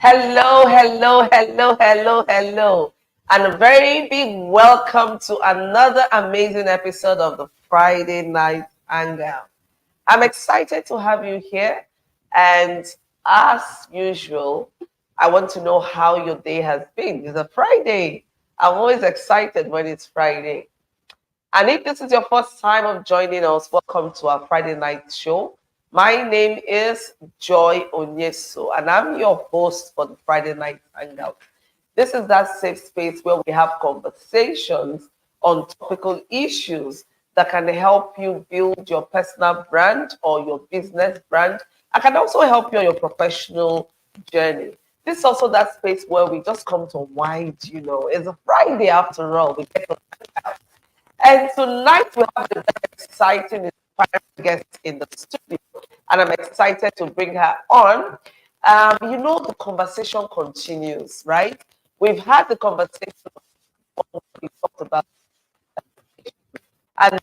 Hello, hello, hello, hello, hello. And a very big welcome to another amazing episode of the Friday Night Hangout. I'm excited to have you here. And as usual, I want to know how your day has been. It's a Friday. I'm always excited when it's Friday. And if this is your first time of joining us, welcome to our Friday night show. My name is Joy Onyesoh, and I'm your host for the Friday night hangout. This is that safe space where we have conversations on topical issues that can help you build your personal brand or your business brand. I can also help you on your professional journey. This is also that space where we just come to wind. It's a Friday after all. We get to and tonight we have a very exciting, inspiring guest in the studio, and I'm excited to bring her on. The conversation continues, right? We've had the conversation we talked about, and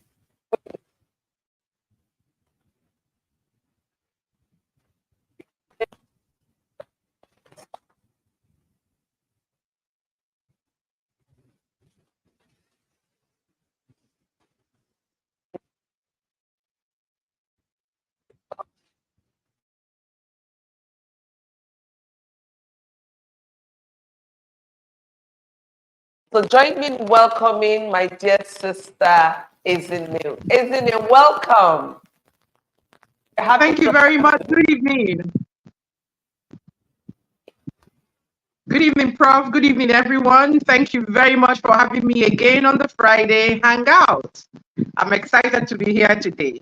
so join me in welcoming my dear sister Ezinne. Ezinne, welcome. Happy Thank you very much. Good evening. Good evening, Prof. Good evening, everyone. Thank you very much for having me again on the Friday Hangout. I'm excited to be here today.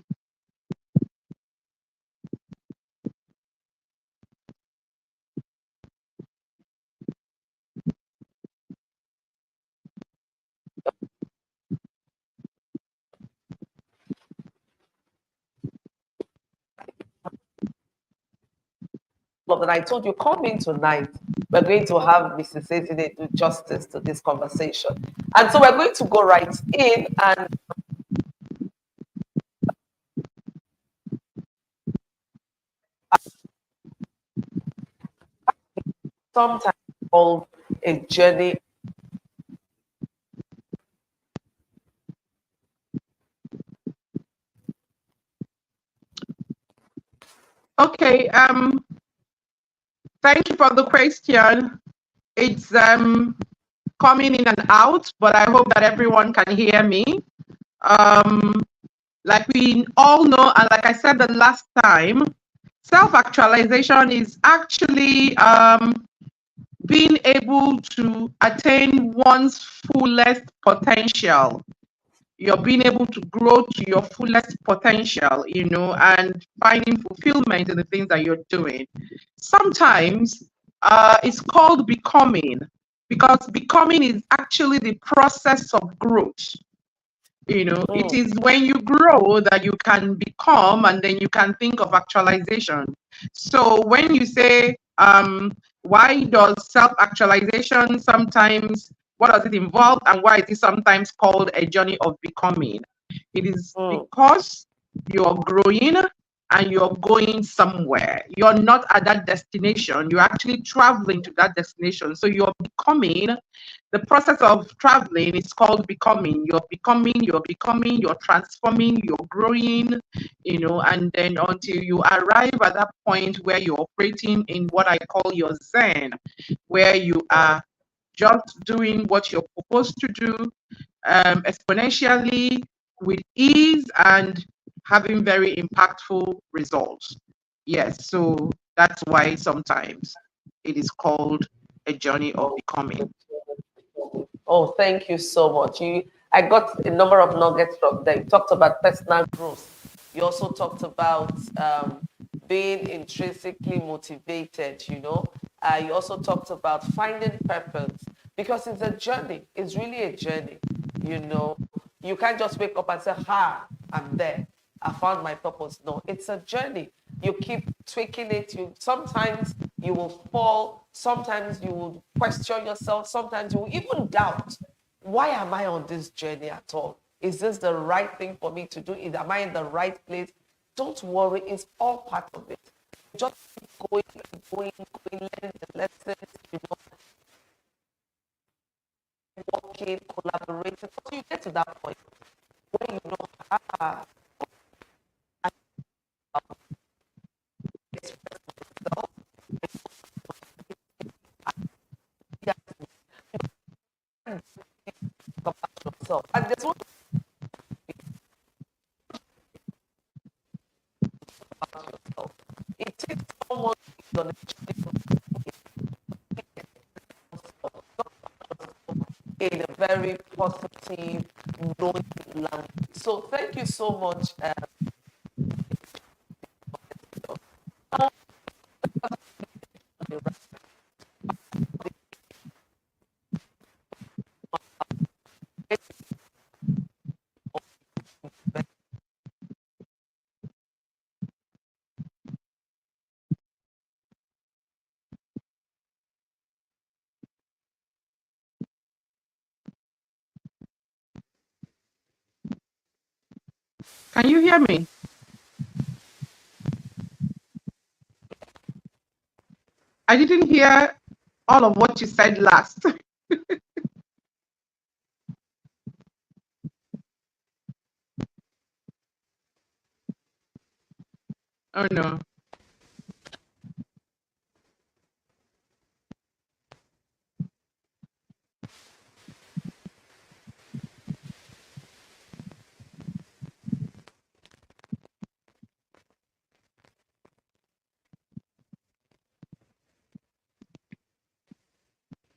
that I told you, come in tonight. We're going to have Mrs. Ezinne do justice to this conversation. And so we're going to go right in and sometimes called a journey. Okay. Thank you for the question. It's coming in and out, but I hope that everyone can hear me. Um, like we all know, and like I said the last time, self-actualization is actually being able to attain one's fullest potential. You're being able to grow to your fullest potential, and finding fulfillment in the things that you're doing. Sometimes it's called becoming, because becoming is actually the process of growth. It is when you grow that you can become, and then you can think of actualization. So when you say, why does self-actualization sometimes, what does it involve, and why is it sometimes called a journey of becoming? It is because you're growing and you're going somewhere. You're not at that destination, you're actually traveling to that destination. So you're becoming. The process of traveling is called becoming. You're transforming, you're growing, and then until you arrive at that point where you're operating in what I call your Zen, where you are just doing what you're supposed to do, exponentially, with ease, and having very impactful results. Yes, so that's why sometimes it is called a journey of becoming. Oh, thank you so much. I got a number of nuggets from there. You talked about personal growth. You also talked about being intrinsically motivated. You also talked about finding purpose because it's a journey. It's really a journey. You know, you can't just wake up and say, "Ha, I'm there. I found my purpose." No, it's a journey. You keep tweaking it. Sometimes you will fall. Sometimes you will question yourself. Sometimes you will even doubt, why am I on this journey at all? Is this the right thing for me to do? Am I in the right place? Don't worry, it's all part of it. just keep going, learning the lessons, working, collaborating. So you get to that point where you know, express myself, yeah, about yourself. And there's one about yourself. It takes someone to be on in a very positive, knowing language. So thank you so much. Can you hear me? I didn't hear all of what you said last. Oh no.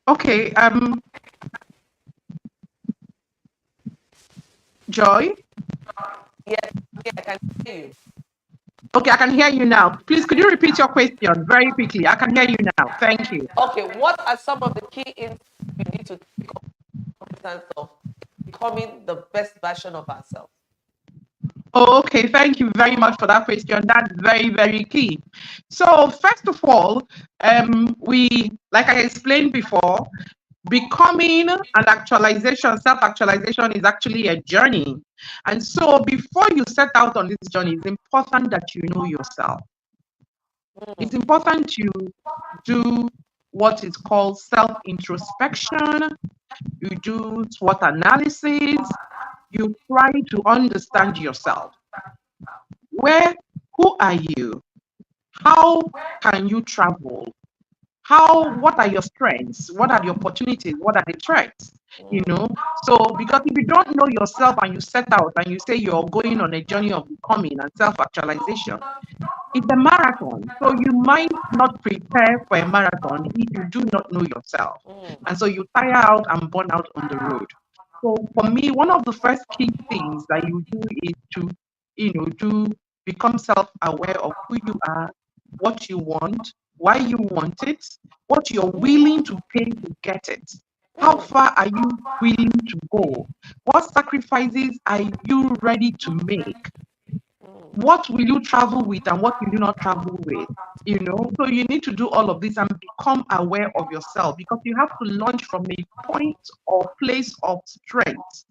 Okay, Joy. Yeah, I can hear you. Okay, I can hear you now. Please, could you repeat your question very quickly? I can hear you now. Thank you. Okay, what are some of the key insights we need to take competence of becoming the best version of ourselves? Oh, okay, thank you very much for that question. That's very, very key. So, first of all, like I explained before, becoming an actualization, self-actualization is actually a journey. And so, before you set out on this journey, it's important that you know yourself. It's important to do what is called self-introspection. You do SWOT analysis. You try to understand yourself. Who are you? How can you travel? What are your strengths? What are the opportunities? What are the threats? So because if you don't know yourself and you set out and you say you're going on a journey of becoming and self-actualization, it's a marathon. So you might not prepare for a marathon if you do not know yourself. And so you tire out and burn out on the road. So for me, one of the first key things that you do is to become self-aware of who you are, what you want, why you want it, what you're willing to pay to get it. How far are you willing to go? What sacrifices are you ready to make? What will you travel with and what will you not travel with? So you need to do all of this and become aware of yourself, because you have to launch from a point or place of strength.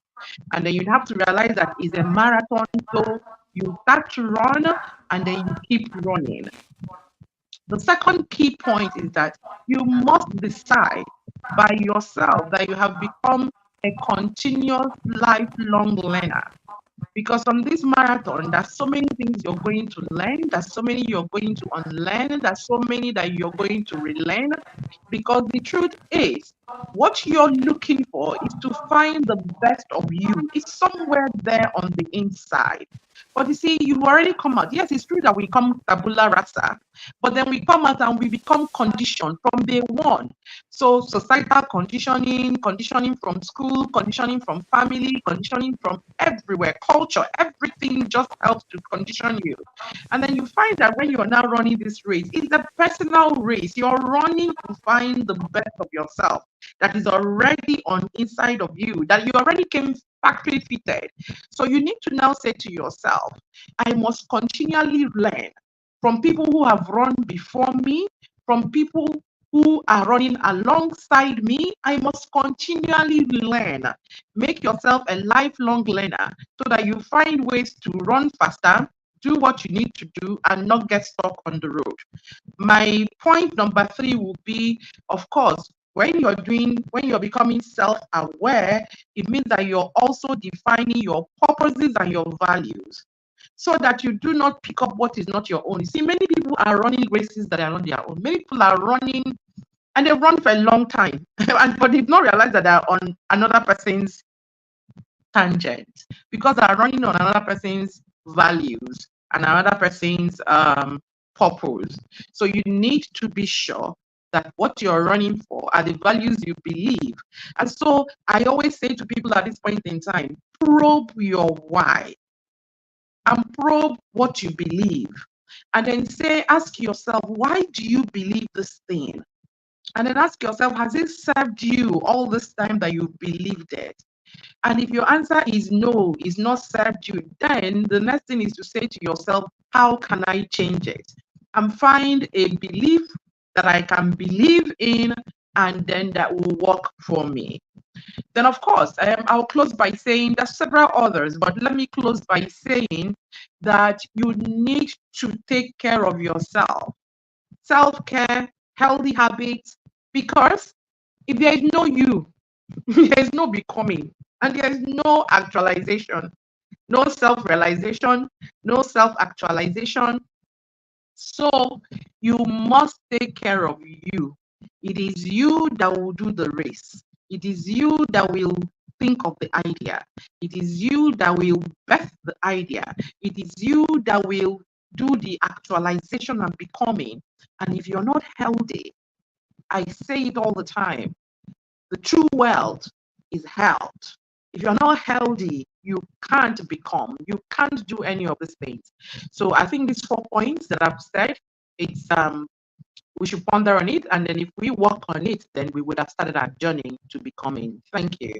And then you have to realize that it's a marathon. So you start to run and then you keep running. The second key point is that you must decide by yourself that you have become a continuous lifelong learner. Because on this marathon, there's so many things you're going to learn, there's so many you're going to unlearn, there's so many that you're going to relearn. Because the truth is, what you're looking for is to find the best of you. It's somewhere there on the inside. But you see, you've already come out. Yes, it's true that we come tabula rasa, but then we come out and we become conditioned from day one. So societal conditioning from school, conditioning from family, conditioning from everywhere, culture, everything just helps to condition you. And then you find that when you're now running this race, it's a personal race. You're running to find the best of yourself that is already on inside of you, that you already came factory fitted. So you need to now say to yourself, I must continually learn from people who have run before me, from people who are running alongside me. I must continually learn. Make yourself a lifelong learner so that you find ways to run faster, do what you need to do and not get stuck on the road. My point number 3 would be, of course, when you're becoming self-aware, it means that you're also defining your purposes and your values so that you do not pick up what is not your own. You see, many people are running races that are not their own. Many people are running and they run for a long time, but they've not realized that they're on another person's tangent because they're running on another person's values and another person's purpose. So you need to be sure that what you're running for are the values you believe. And so I always say to people at this point in time, probe your why and probe what you believe. And then ask yourself, why do you believe this thing? And then ask yourself, has it served you all this time that you believed it? And if your answer is no, it's not served you, then the next thing is to say to yourself, how can I change it? And find a belief that I can believe in and then that will work for me. Then, of course, I'll close by saying there's several others, but let me close by saying that you need to take care of yourself. Self-care, healthy habits, because if there is no you, there is no becoming, and there is no actualization, no self-realization, no self-actualization. So you must take care of you. It is you that will do the race. It is you that will think of the idea. It is you that will birth the idea. It is you that will do the actualization and becoming. And if you're not healthy, I say it all the time, the true wealth is health. If you're not healthy, you can't become, you can't do any of these things. So I think these 4 points that I've said, it's we should ponder on it, and then if we work on it, then we would have started our journey to becoming. Thank you.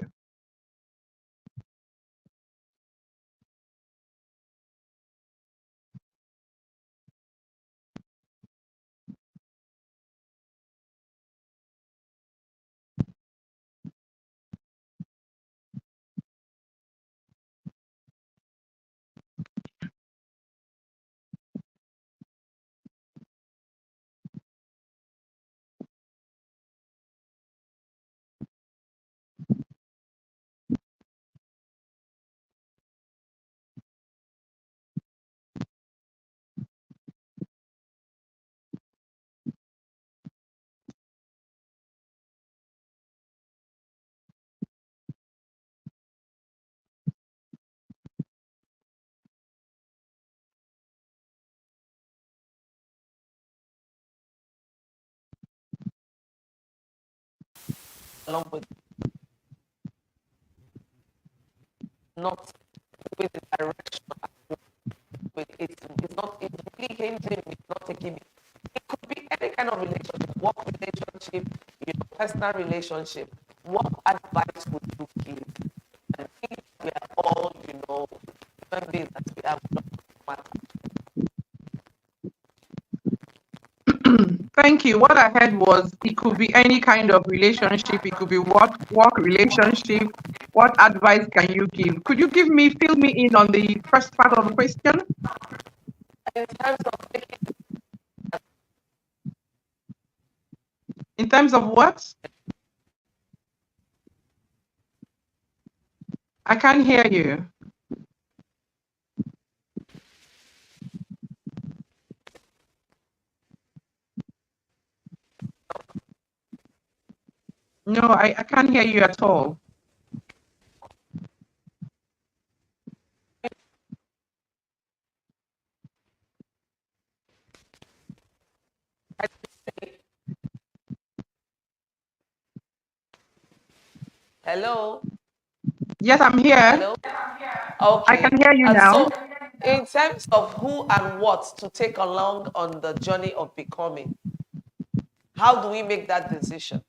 Along with not with the direction with it's not it's really hinging, it's not taking it. It could be any kind of relationship, work relationship, personal relationship. What advice would you give? And I think we are all, human beings that we have matter. Thank you. What I heard was it could be any kind of relationship. It could be work relationship. What advice can you give? Could you fill me in on the first part of the question? In terms of taking, in terms of what? I can't hear you. No, I can't hear you at all. hello? Yes, I'm here. Hello? Okay. I can hear you now. So, in terms of who and what to take along on the journey of becoming, how do we make that decision?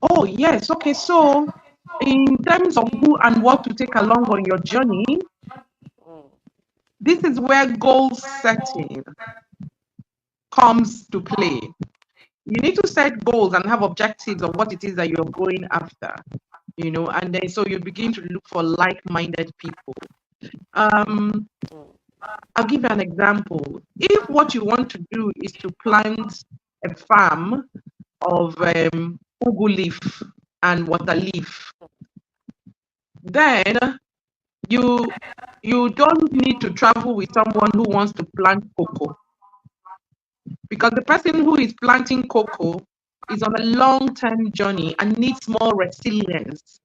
Oh, yes. Okay. So, in terms of who and what to take along on your journey, this is where goal setting comes to play. You need to set goals and have objectives of what it is that you're going after, and then so you begin to look for like-minded people. Um, I'll give you an example. If what you want to do is to plant a farm of ugu leaf and water leaf, then you you don't need to travel with someone who wants to plant cocoa, because the person who is planting cocoa is on a long-term journey and needs more resilience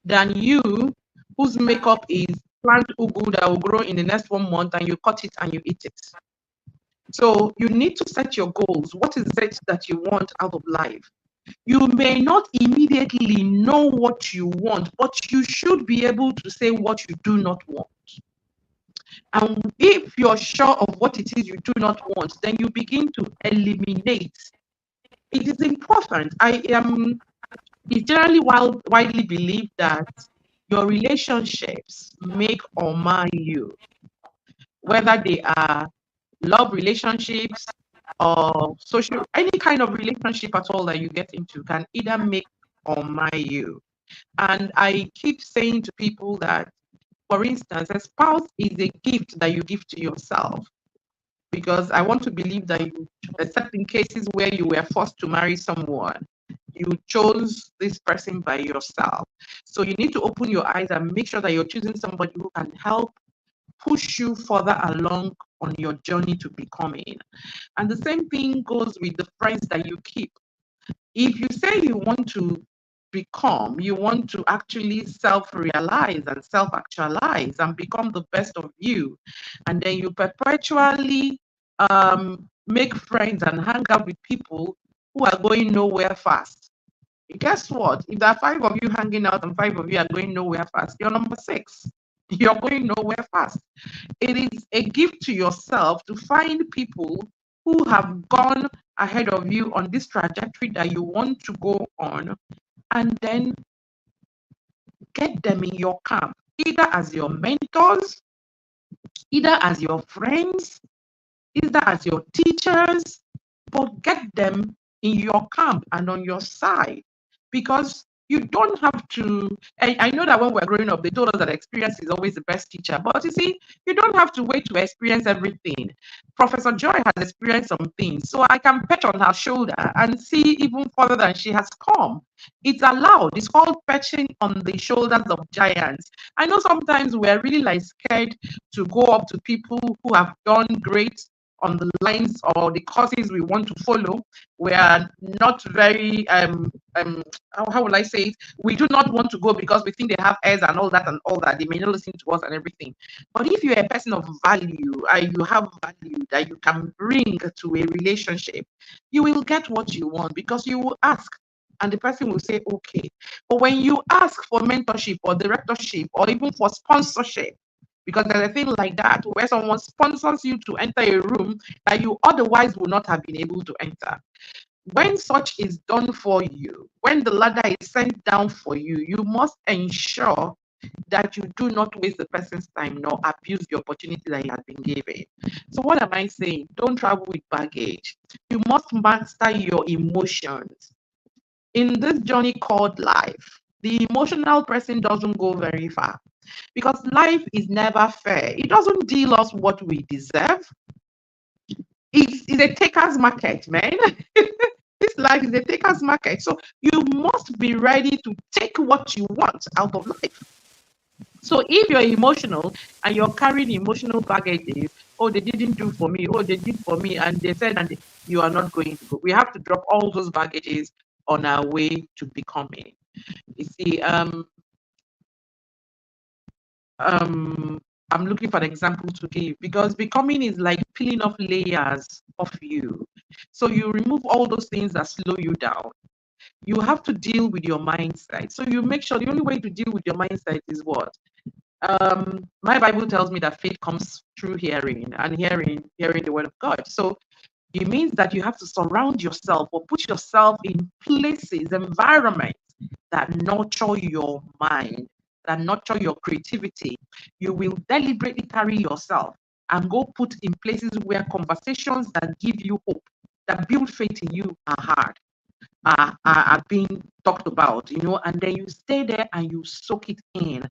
than you, whose makeup is plant ugu that will grow in the next 1 month and you cut it and you eat it. So you need to set your goals. What is it that you want out of life? You may not immediately know what you want, but you should be able to say what you do not want. And if you're sure of what it is you do not want, then you begin to eliminate. It is important. It's generally widely believed that your relationships make or mar you, whether they are love relationships or social, any kind of relationship at all that you get into can either make or mar you. And I keep saying to people that, for instance, a spouse is a gift that you give to yourself, because I want to believe that you, except in cases where you were forced to marry someone, you chose this person by yourself. So you need to open your eyes and make sure that you're choosing somebody who can help push you further along on your journey to becoming. And the same thing goes with the friends that you keep. If you say you want to become, you want to actually self-realize and self-actualize and become the best of you, and then you perpetually make friends and hang out with people who are going nowhere fast. Guess what? If there are 5 of you hanging out and 5 of you are going nowhere fast, you're number 6. You're going nowhere fast. It is a gift to yourself to find people who have gone ahead of you on this trajectory that you want to go on, and then get them in your camp, either as your mentors, either as your friends, either as your teachers, but get them in your camp and on your side, because you don't have to. I know that when we're growing up, they told us that experience is always the best teacher, but you see, you don't have to wait to experience everything. Professor Joy has experienced some things, so I can pet on her shoulder and see even further than she has come. It's allowed. It's called perching on the shoulders of giants. I know sometimes we're really like scared to go up to people who have done great on the lines or the courses we want to follow. We are not very how will I say it? We do not want to go because we think they have airs and all that and all that. They may not listen to us and everything. But if you're a person of value and you have value that you can bring to a relationship, you will get what you want, because you will ask and the person will say okay. But when you ask for mentorship or directorship or even for sponsorship, because there's a thing like that where someone sponsors you to enter a room that you otherwise would not have been able to enter. When such is done for you, when the ladder is sent down for you, you must ensure that you do not waste the person's time nor abuse the opportunity that you have been given. So what am I saying? Don't travel with baggage. You must master your emotions. In this journey called life, the emotional person doesn't go very far, because life is never fair. It doesn't deal us what we deserve. It's a taker's market, man. This life is a taker's market. So you must be ready to take what you want out of life. So if you're emotional and you're carrying emotional baggages, oh, they didn't do for me, oh, they did for me, and they said, and you are not going to go. We have to drop all those baggages on our way to becoming. You see, I'm looking for an example to give, because becoming is like peeling off layers of you. So you remove all those things that slow you down. You have to deal with your mindset. So you make sure the only way to deal with your mindset is what? My Bible tells me that faith comes through hearing, and hearing the word of God. So it means that you have to surround yourself or put yourself in places, environments that nurture your mind, that nurture your creativity. You will deliberately carry yourself and go put in places where conversations that give you hope, that build faith in you are hard, are being talked about, and then you stay there and you soak it in.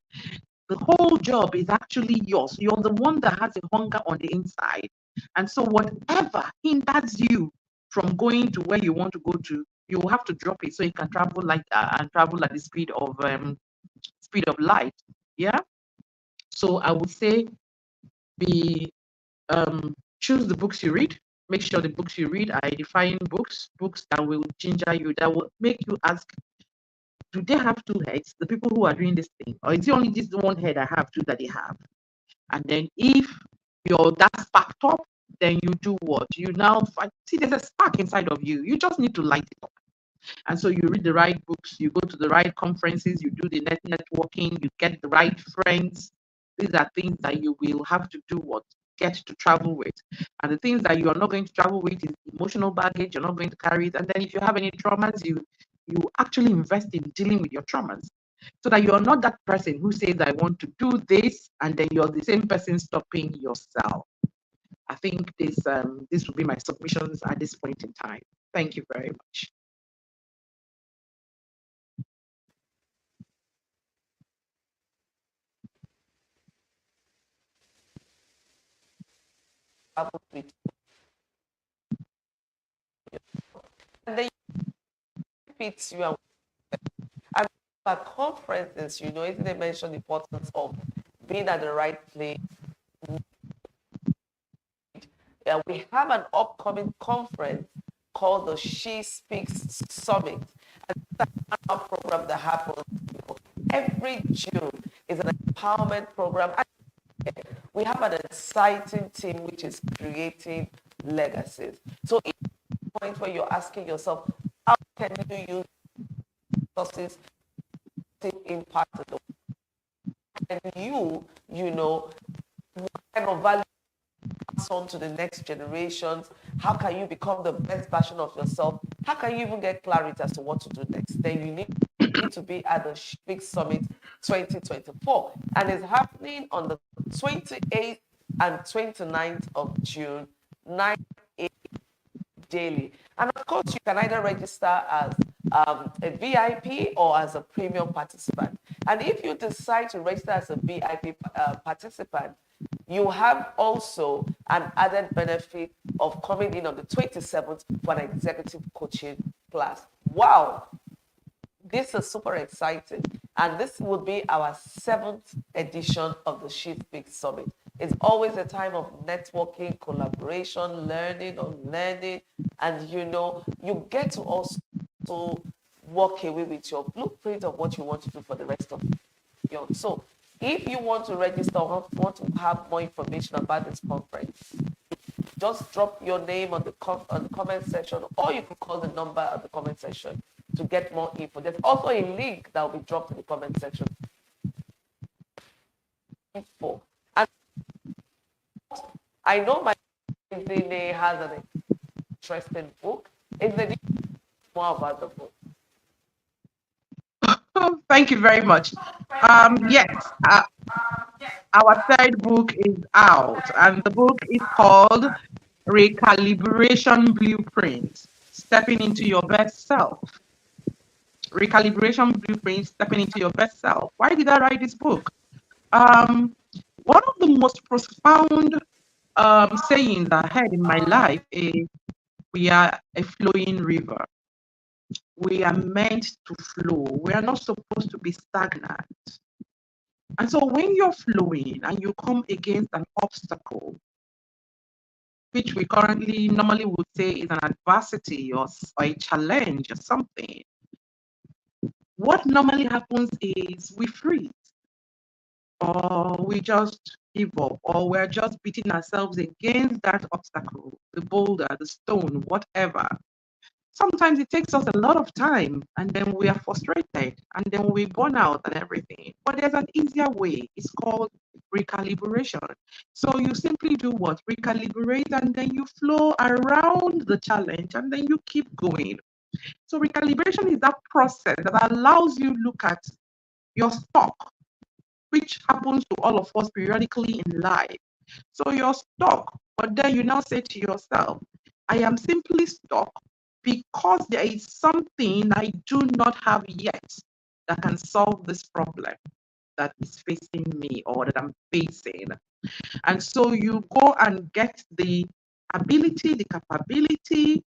The whole job is actually yours. You're the one that has a hunger on the inside. And so whatever hinders you from going to where you want to go to, you will have to drop it so you can travel like and travel at the speed of light. Yeah. So I would say be choose the books you read. Make sure the books you read are edifying books that will ginger you, that will make you ask, do they have two heads, the people who are doing this thing? Or is it only this one head I have two that they have? And then if that's sparked up, then you do what? You now see there's a spark inside of you. You just need to light it up. And so you read the right books, you go to the right conferences, you do the networking, you get the right friends. These are things that you will have to do what? Get to travel with. And the things that you are not going to travel with is emotional baggage, you're not going to carry it. And then if you have any traumas, you actually invest in dealing with your traumas. So that you're not that person who says, I want to do this, and then you're the same person stopping yourself. I think this will be my submissions at this point in time. Thank you very much. With and then fits you and at conferences, Ezinne mentioned the importance of being at the right place. We have an upcoming conference called the She Speaks Summit. And that's a program that happens every June. It's an empowerment program. We have an exciting team which is creating legacies. So it's a point where you're asking yourself, how can you use resources to impact the world? And what kind of value pass on to the next generations? How can you become the best version of yourself? How can you even get clarity as to what to do next? Then you need to be at the Big Summit 2024. And it's happening on the 28th and 29th of June, 9 a.m. daily. And of course, you can either register as a VIP or as a premium participant. And if you decide to register as a VIP participant, you have also an added benefit of coming in on the 27th for an executive coaching class. Wow! This is super exciting. And this will be our 7th edition of the She Speaks Summit. It's always a time of networking, collaboration, learning, unlearning, and you get to also walk away with your blueprint of what you want to do for the rest of your life. So if you want to register or want to have more information about this conference, just drop your name on the comment section, or you can call the number at the comment section to get more info. There's also a link that will be dropped in the comment section. Info. And I know my Ezinne has an interesting book. Ezinne, more about the book. Thank you very much. Yes, our third book is out, and the book is called Recalibration Blueprint, Stepping into Your Best Self. Recalibration Blueprint, Stepping into Your Best Self. Why did I write this book? One of the most profound sayings I heard in my life is, we are a flowing river. We are meant to flow. We are not supposed to be stagnant. And so when you're flowing and you come against an obstacle, which we currently normally would say is an adversity or a challenge or something, what normally happens is we freeze, or we just give up, or we're just beating ourselves against that obstacle, the boulder, the stone, whatever. Sometimes it takes us a lot of time, and then we are frustrated, and then we burn out and everything. But there's an easier way. It's called recalibration. So you simply do what? Recalibrate, and then you flow around the challenge, and then you keep going. So recalibration is that process that allows you look at your stock, which happens to all of us periodically in life. So you're stuck, but then you now say to yourself, I am simply stuck because there is something I do not have yet that can solve this problem. that is facing me or that I'm facing. And so you go and get the ability, the capability,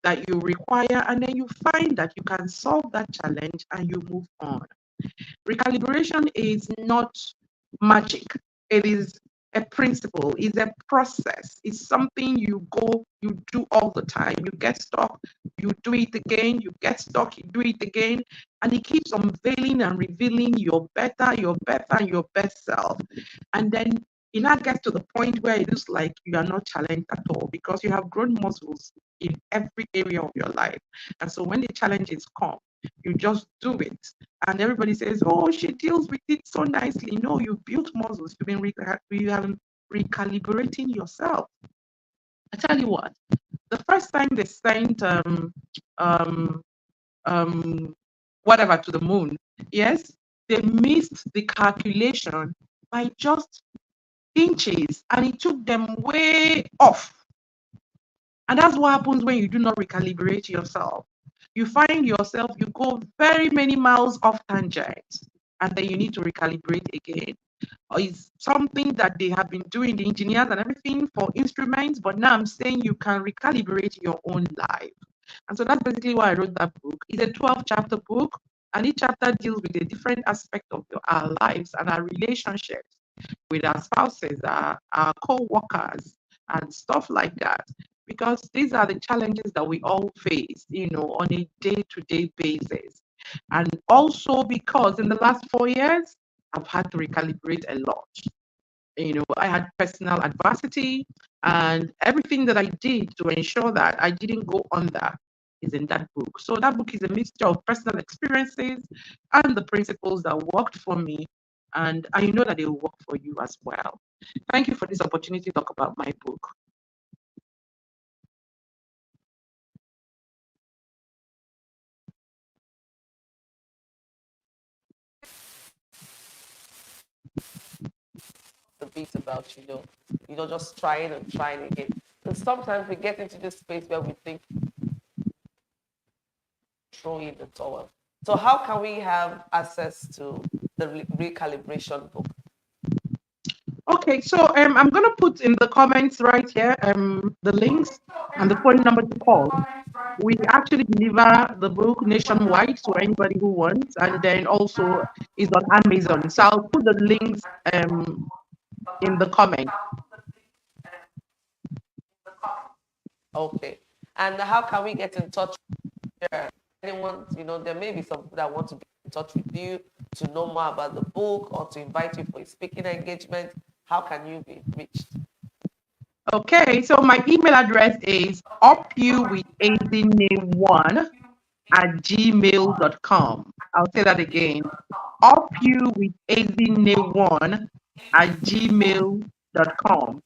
that you require, and then you find that you can solve that challenge and you move on. Recalibration is not magic. It is a principle, it's a process, it's something you do all the time. You get stuck, you do it again, you get stuck, you do it again, and it keeps unveiling and revealing your better, your best self. And then it now gets to the point where it looks like you are not challenged at all because you have grown muscles in every area of your life. And so when the challenges come, you just do it. And everybody says, oh, she deals with it so nicely. No, you built muscles. You've been recalibrating yourself. I tell you what, the first time they sent whatever to the moon, yes, they missed the calculation by just inches and it took them way off. And that's what happens when you do not recalibrate yourself. You find yourself, you go very many miles off tangent, and then you need to recalibrate again. Or it's something that they have been doing, the engineers and everything for instruments, but now I'm saying you can recalibrate your own life. And so that's basically why I wrote that book. It's a 12-chapter book, and each chapter deals with a different aspect of our lives and our relationships with our spouses, our co-workers, and stuff like that. Because these are the challenges that we all face, on a day-to-day basis. And also because in the last 4 years, I've had to recalibrate a lot. I had personal adversity, and everything that I did to ensure that I didn't go under is in that book. So that book is a mixture of personal experiences and the principles that worked for me, and I know that they will work for you as well. Thank you for this opportunity to talk about my book. The bit about, just trying and trying again. And sometimes we get into this space where we think, throw in the towel. So how can we have access to the recalibration book? Okay, so I'm going to put in the comments right here the links and the phone number to call. We actually deliver the book nationwide to anybody who wants, and then also is on Amazon. So I'll put the links in the comment. Okay. And how can we get in touch with anyone? There may be some people that want to be in touch with you to know more about the book or to invite you for a speaking engagement. How can you be reached? Okay, so my email address is upyouwithezine1@gmail.com. I'll say that again. upyouwithezine1@gmail.com.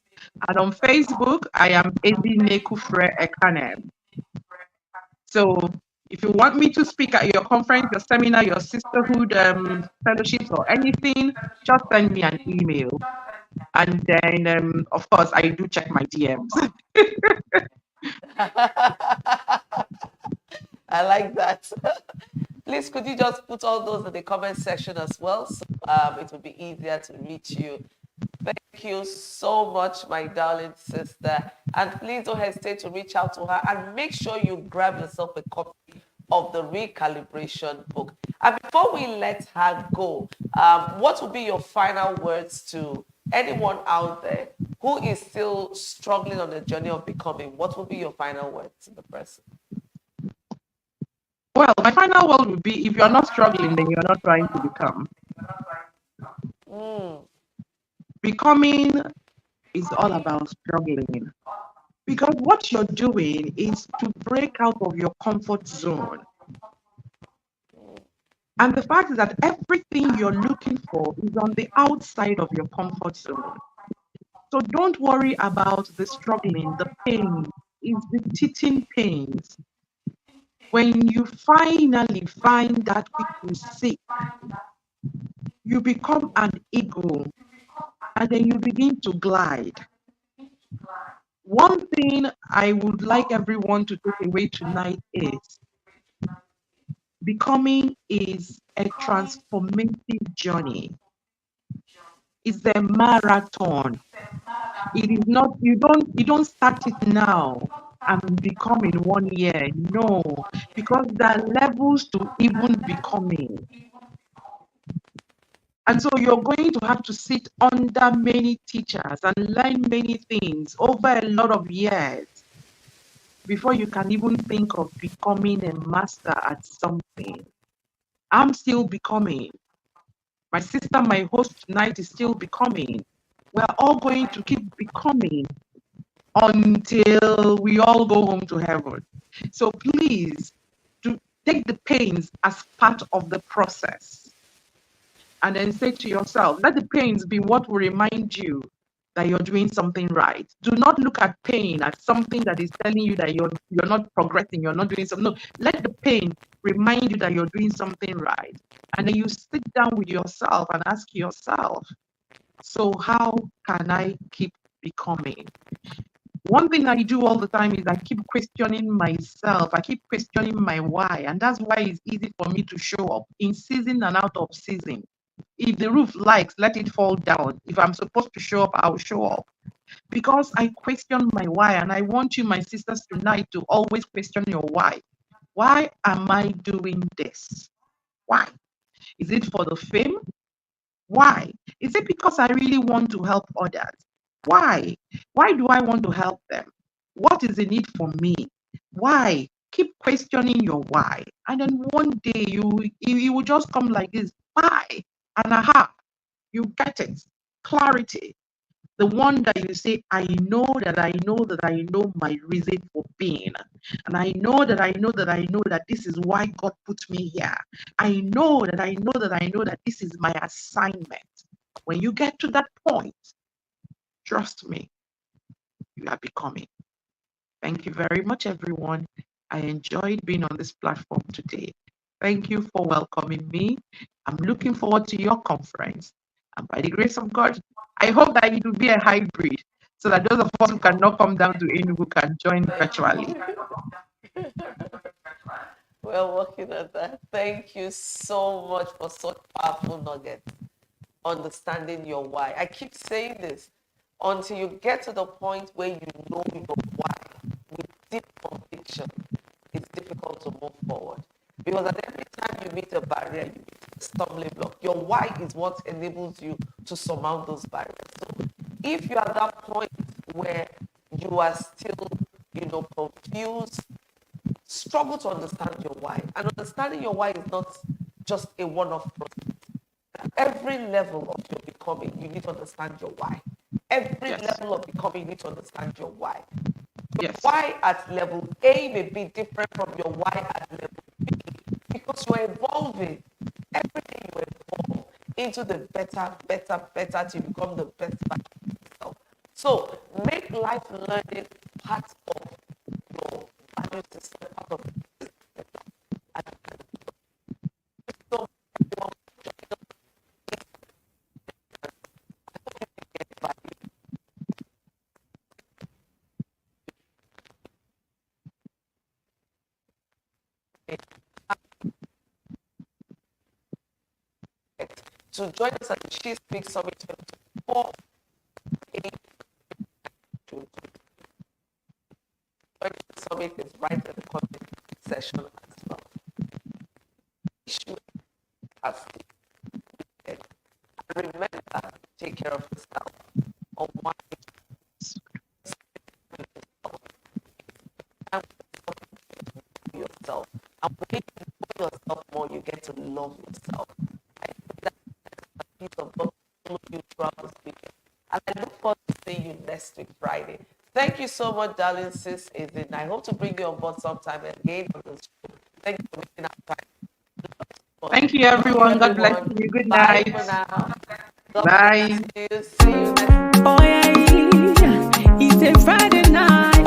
And on Facebook, I am Ezinne Kufre-Ekanem. So if you want me to speak at your conference, your seminar, your sisterhood fellowships or anything, just send me an email. And then, of course, I do check my DMs. I like that. Please, could you just put all those in the comment section as well? So it will be easier to reach you. Thank you so much, my darling sister. And please don't hesitate to reach out to her and make sure you grab yourself a copy of the recalibration book. And before we let her go, what will be your final words to anyone out there who is still struggling on the journey of becoming? What will be your final words to the person? Well, my final word would be, if you're not struggling, then you're not trying to become. Becoming is all about struggling. Because what you're doing is to break out of your comfort zone. And the fact is that everything you're looking for is on the outside of your comfort zone. So don't worry about the struggling, the pain. It's the teething pains. When you finally find that which you seek, you become an eagle, and then you begin to glide. One thing I would like everyone to take away tonight is, Becoming is a transformative journey. It's a marathon. It is not, you don't start it now and become in 1 year. No, because there are levels to even becoming. And so you're going to have to sit under many teachers and learn many things over a lot of years before you can even think of becoming a master at something. I'm still becoming. My sister, my host tonight, is still becoming. We're all going to keep becoming until we all go home to heaven. So please do take the pains as part of the process. And then say to yourself, let the pains be what will remind you that you're doing something right. Do not look at pain as something that is telling you that you're not progressing, you're not doing something. No, let the pain remind you that you're doing something right. And then you sit down with yourself and ask yourself, so how can I keep becoming? One thing I do all the time is I keep questioning myself. I keep questioning my why. And that's why it's easy for me to show up in season and out of season. If the roof likes, let it fall down. If I'm supposed to show up, I'll show up. Because I question my why. And I want you, my sisters, tonight to always question your why. Why am I doing this? Why? Is it for the fame? Why? Is it because I really want to help others? Why? Why do I want to help them? What is the need for me? Why? Keep questioning your why. And then one day you will just come like this. Why? And aha, you get it. Clarity. The one that you say, I know that I know that I know my reason for being. And I know that I know that I know that this is why God put me here. I know that I know that I know that this is my assignment. When you get to that point, trust me, you are becoming. Thank you very much, everyone. I enjoyed being on this platform today. Thank you for welcoming me. I'm looking forward to your conference. And by the grace of God, I hope that it will be a hybrid so that those of us who cannot come down to Enugu can join virtually. We're working on that. Thank you so much for such powerful nuggets. Understanding your why. I keep saying this until you get to the point where you know your why with deep conviction, it's difficult to move forward. Because at every time you meet a barrier, you meet a stumbling block. Your why is what enables you to surmount those barriers. So if you're at that point where you are still, confused, struggle to understand your why. And understanding your why is not just a one-off process. At every level of your becoming, you need to understand your why. Every level of becoming, you need to understand your why. Your why at level A may be different from your why at level B because you're evolving. Every day you evolve into the better to become the best version of yourself. So make life learning part of your value system, part of your system. So to join us at the She Speaks Summit 24. Join the summit is right in the comment session as well. Issue as and remember, take care of yourself. Unwind yourself. And when you know yourself more, you get to love yourself. I think that piece of God will you throughout this weekend. And I look forward to seeing you next week, Friday. Thank you so much, darling sis Ezinne. I hope to bring you on board sometime again on the show. Thank you for making our time. Thank you, everyone. God bless you. Good night. Bye for now. God Bye. bless you. See you next. Oh, yeah, it's a Friday night.